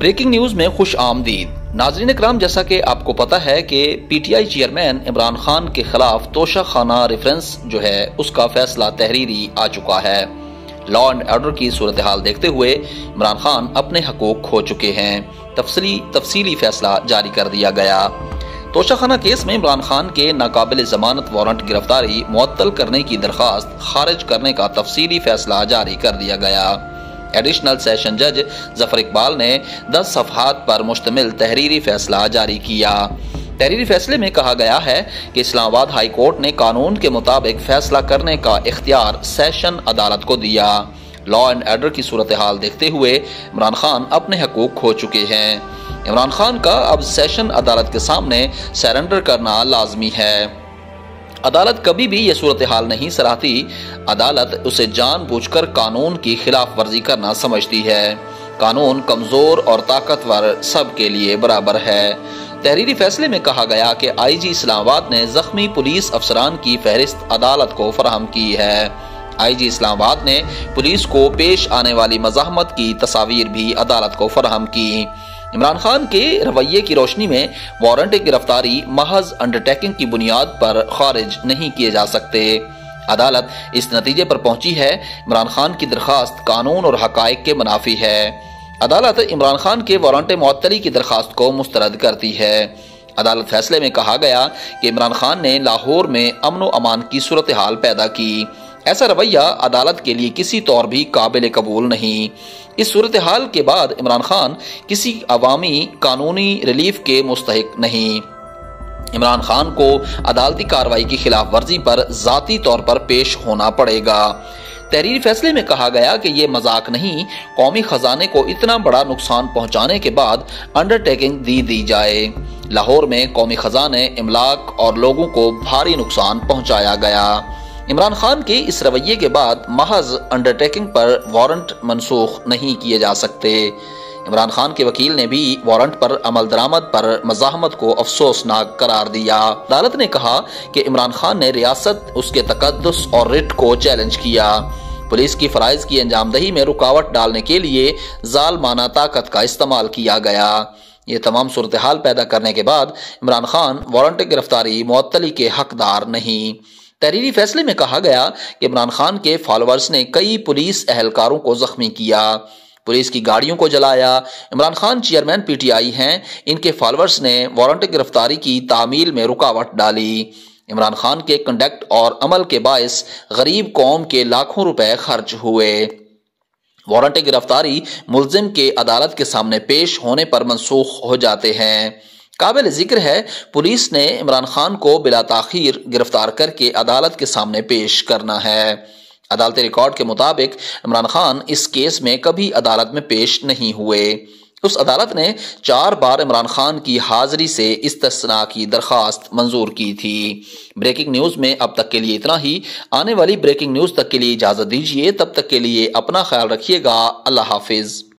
Breaking news میں خوش آمدید ناظرین اکرام، جیسا کہ آپ کو پتا ہے کہ P T I chairman Imran Khan کے خلاف توشہ خانہ ریفرنس جو ہے اس کا فیصلہ تحریری آ چکا ہے۔ لا اینڈ آرڈر کی صورتحال دیکھتے ہوئے عمران خان اپنے حقوق کھو چکے ہیں۔ تفصیلی فیصلہ جاری کر دیا گیا۔ توشہ خانہ کیس میں عمران خان کے ناقابل ضمانت وارنٹ گرفتاری معطل کرنے کی درخواست خارج کرنے کا تفصیلی فیصلہ جاری کر دیا گیا۔ ایڈیشنل سیشن جج ظفر اقبال نے 10 صفحات پر مشتمل تحریری فیصلہ جاری کیا۔ تحریری فیصلے میں کہا گیا ہے کہ اسلام آباد ہائی کورٹ نے قانون کے مطابق فیصلہ کرنے کا اختیار سیشن عدالت کو دیا۔ لا اینڈ آرڈر کی صورتحال دیکھتے ہوئے عمران خان اپنے حقوق کھو چکے ہیں۔ عمران خان کا اب سیشن عدالت کے سامنے سرنڈر کرنا لازمی ہے۔ عدالت کبھی بھی یہ صورتحال نہیں سراہتی۔ عدالت اسے جان بوجھ کر قانون کی خلاف ورزی کرنا سمجھتی ہے۔ قانون کمزور اور طاقتور سب کے لیے برابر ہے۔ تحریری فیصلے میں کہا گیا کہ آئی جی اسلام آباد نے زخمی پولیس افسران کی فہرست عدالت کو فراہم کی ہے۔ آئی جی اسلام آباد نے پولیس کو پیش آنے والی مزاحمت کی تصاویر بھی عدالت کو فراہم کی۔ عمران خان کے رویے کی روشنی میں وارنٹ گرفتاری محض انڈرٹیکنگ کی بنیاد پر خارج نہیں کیے جا سکتے۔ عدالت اس نتیجے پر پہنچی ہے عمران خان کی درخواست قانون اور حقائق کے منافی ہے۔ عدالت عمران خان کے وارنٹ معطلی کی درخواست کو مسترد کرتی ہے۔ عدالت فیصلے میں کہا گیا کہ عمران خان نے لاہور میں امن و امان کی صورتحال پیدا کی۔ ایسا رویہ عدالت کے لیے کسی طور بھی قابل قبول نہیں۔ اس صورتحال کے بعد عمران خان کسی عوامی قانونی ریلیف کے مستحق نہیں۔ عمران خان کو عدالتی کارروائی کی خلاف ورزی پر ذاتی طور پر پیش ہونا پڑے گا۔ تحریری فیصلے میں کہا گیا کہ یہ مذاق نہیں، قومی خزانے کو اتنا بڑا نقصان پہنچانے کے بعد انڈرٹیکنگ دی جائے۔ لاہور میں قومی خزانے، املاک اور لوگوں کو بھاری نقصان پہنچایا گیا۔ عمران خان کے اس رویے کے بعد محض انڈرٹیکنگ پر وارنٹ منسوخ نہیں کیے جا سکتے۔ عمران خان کے وکیل نے بھی وارنٹ پر عمل درآمد پر مزاحمت کو افسوسناک قرار دیا۔ عدالت نے کہا کہ عمران خان نے ریاست، اس کے تقدس اور رٹ کو چیلنج کیا۔ پولیس کی فرائض کی انجام دہی میں رکاوٹ ڈالنے کے لیے ظالمانہ طاقت کا استعمال کیا گیا۔ یہ تمام صورتحال پیدا کرنے کے بعد عمران خان وارنٹ گرفتاری معطلی کے حقدار نہیں۔ تحریری فیصلے میں کہا گیا کہ عمران خان کے فالوورز نے کئی پولیس اہلکاروں کو زخمی کیا، پولیس کی گاڑیوں کو جلایا۔ Imran Khan chairman P T I ہیں، ان کے فالوورز نے وارنٹ گرفتاری کی تعمیل میں رکاوٹ ڈالی۔ عمران خان کے کنڈکٹ اور عمل کے باعث غریب قوم کے لاکھوں روپے خرچ ہوئے۔ وارنٹ گرفتاری ملزم کے عدالت کے سامنے پیش ہونے پر منسوخ ہو جاتے ہیں۔ قابل ذکر ہے پولیس نے عمران خان کو بلا تاخیر گرفتار کر کے عدالت کے سامنے پیش کرنا ہے۔ عدالتی ریکارڈ کے مطابق عمران خان اس کیس میں کبھی عدالت میں پیش نہیں ہوئے۔ اس عدالت نے 4 بار عمران خان کی حاضری سے استثناء کی درخواست منظور کی تھی۔ بریکنگ نیوز میں اب تک کے لیے اتنا ہی۔ آنے والی بریکنگ نیوز تک کے لیے اجازت دیجیے، تب تک کے لیے اپنا خیال رکھیے گا۔ اللہ حافظ۔